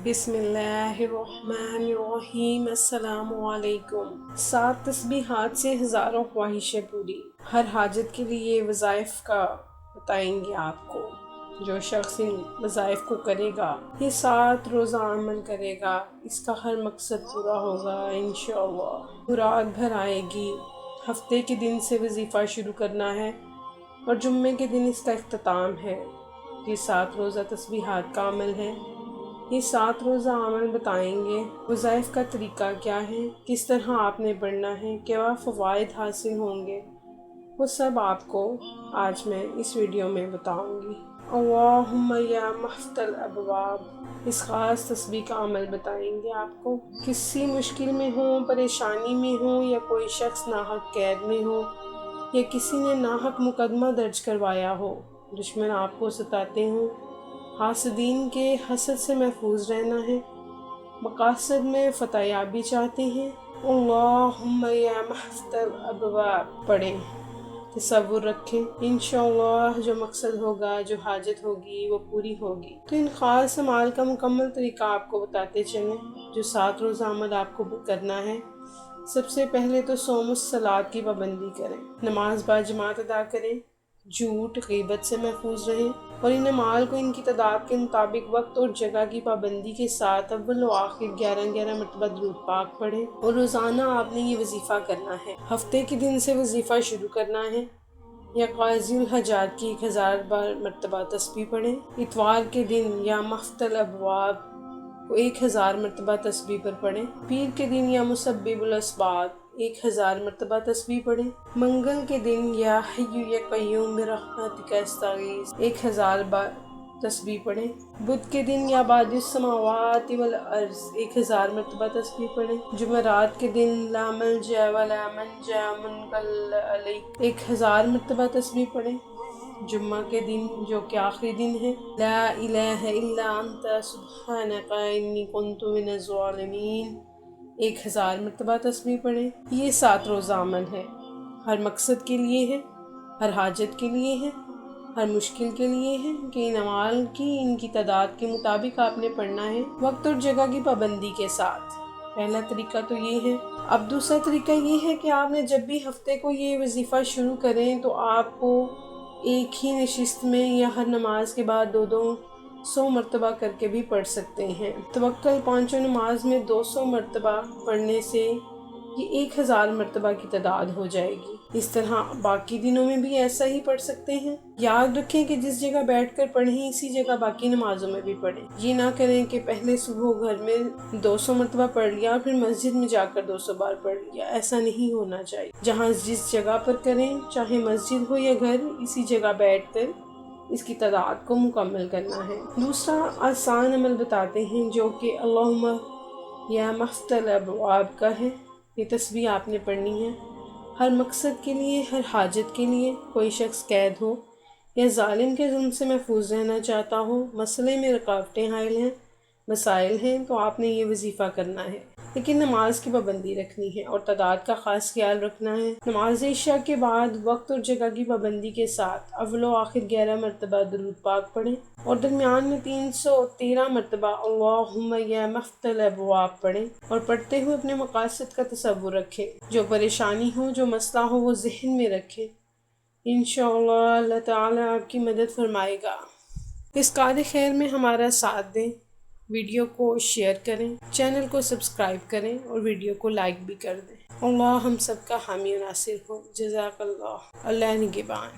बिस्मिल्लाहिर्रहमानिर्रहीम। अस्सलामु अलैकुम। 7 तस्बीहात से हज़ारों ख्वाहिशें पूरी। हर हाजत के लिए वज़ाइफ का बताएंगे आपको। जो शख्स इन वज़ाइफ को करेगा, ये 7 रोज़ा अमल करेगा, इसका हर मकसद पूरा होगा इंशाअल्लाह। मुराद भर आएगी। हफ्ते के दिन से वजीफ़ा शुरू करना है और जुम्मे के दिन इसका इख्तिताम है। ये 7 रोज़ा तस्बीहात का अमल है। ये 7 रोज़ा अमल बताएंगे। वज़ाइफ का तरीका क्या है, किस तरह आपने पढ़ना है, क्या फ़वाइद हासिल होंगे, वो सब आपको आज मैं इस वीडियो में बताऊंगी। अल्लाहुम्मा या मफ्तल अबवाब, इस ख़ास तस्बीह का अमल बताएंगे आपको। किसी मुश्किल में हो, परेशानी में हो, या कोई शख्स नाहक कैद में हो, या किसी ने नाहक मुकदमा दर्ज करवाया हो, दुश्मन आपको सताते हों, हासदीन के हसद से महफूज रहना है, मकासद में फ़तहयाबी चाहते हैं, अल्लाहुम्मा या मफ्तल अबवाब पढ़ें। तसव्वुर रखें, इंशाअल्लाह जो मकसद होगा, जो हाजत होगी, वो पूरी होगी। तो इन ख़ास अमाल का मुकम्मल तरीका आपको बताते चलें। जो 7 रोज़ा अमल आपको करना है, सबसे पहले तो सौम सलात की पाबंदी करें, नमाज बाजमात अदा करें, झूठ ग़ीबत से महफूज रहें, और इन अमाल को इनकी तादाद के मुताबिक वक्त और जगह की पाबंदी के साथ अव्वल व आखिर 11-11 मरतबा दुरूद पाक पढ़ें। और रोज़ाना आपने ये वजीफ़ा करना है। हफ्ते के दिन से वजीफ़ा शुरू करना है, या क़ाज़िल हजात की 1000 बार मरतबा तस्बीह पढ़ें। इतवार के दिन या मफ्तल अबवाब को 1000 मरतबा तस्बीह पर पढ़ें। पीर के दिन या मुसब्बिबुल अस्बात 1000 मरतबा तस्बीह पढ़ें। मंगल के दिन या हय्यु या क़य्यूम बिरहमतिका अस्तगीस 1000 बार तस्बीह पढ़ें। बुध के दिन या बादिस समावाति वल अर्ज़ 1000 मरतबा तस्बीह पढ़ें। जुमेरात के दिन ला मल्जा वला मंजा मुनकल अलैह 1000 मरतबा तस्बीह पढ़ें। जुम्मा के दिन, जो कि आखिरी दिन है, ला इलाहा इल्ला अंता सुब्हानका इन्नी कुन्तु मिनज़ ज़ालिमीन 1000 मरतबा तस्बीह पढ़ें। ये 7 रोज़ा अमल है। हर मकसद के लिए है, हर हाजत के लिए है, हर मुश्किल के लिए है कि इन अमाल की इनकी तादाद के मुताबिक आपने पढ़ना है, वक्त और जगह की पाबंदी के साथ। पहला तरीका तो ये है। अब दूसरा तरीका ये है कि आपने जब भी हफ्ते को ये वजीफ़ा शुरू करें तो आपको एक ही नशिस्त में या हर नमाज के बाद 200 मरतबा करके भी पढ़ सकते हैं। तवक्कुल 5 नमाज में 200 मरतबा पढ़ने से ये 1000 मरतबा की तादाद हो जाएगी। इस तरह बाकी दिनों में भी ऐसा ही पढ़ सकते हैं। याद रखें कि जिस जगह बैठकर पढ़ें, इसी जगह बाकी नमाजों में भी पढ़ें। ये ना करें कि पहले सुबह घर में 200 मरतबा पढ़ लिया, फिर मस्जिद में जाकर 200 बार पढ़ लिया। ऐसा नहीं होना चाहिए। जहाँ जिस जगह पर करें, चाहे मस्जिद हो या घर, इसी जगह बैठकर इसकी तादाद को मुकम्मल करना है। दूसरा आसान अमल बताते हैं, जो कि अल्लाहुम्मा या मफ्तल अबवाब का है। ये तस्बीह आपने पढ़नी है हर मकसद के लिए, हर हाजत के लिए। कोई शख्स कैद हो या जालिम के जुल्म से महफूज रहना चाहता हो, मसले में रुकावटें हायल हैं, मसाइल हैं, तो आपने ये वजीफ़ा करना है। लेकिन नमाज की पाबंदी रखनी है और तादाद का ख़ास ख्याल रखना है। नमाज इशा के बाद वक्त और जगह की पाबंदी के साथ अव्वल व आखिर 11 मरतबा दुरूद पाक पढ़ें, और दरमियान में 313 मरतबा अल्लाहुम्मा या मफ्तल अबवाब पढ़ें। और पढ़ते हुए अपने मकासद का तसव्वुर रखें। जो परेशानी हो, जो मसला हो, वो जहन में रखें। इंशाअल्लाह अल्लाह ताला आपकी मदद फरमाएगा। इस कार्य खैर में हमारा साथ दें, वीडियो को शेयर करें, चैनल को सब्सक्राइब करें और वीडियो को लाइक भी कर दें। अल्लाह हम सब का हामी नासिर हो। जज़ाकल्लाह। अल्लाह निगहबान।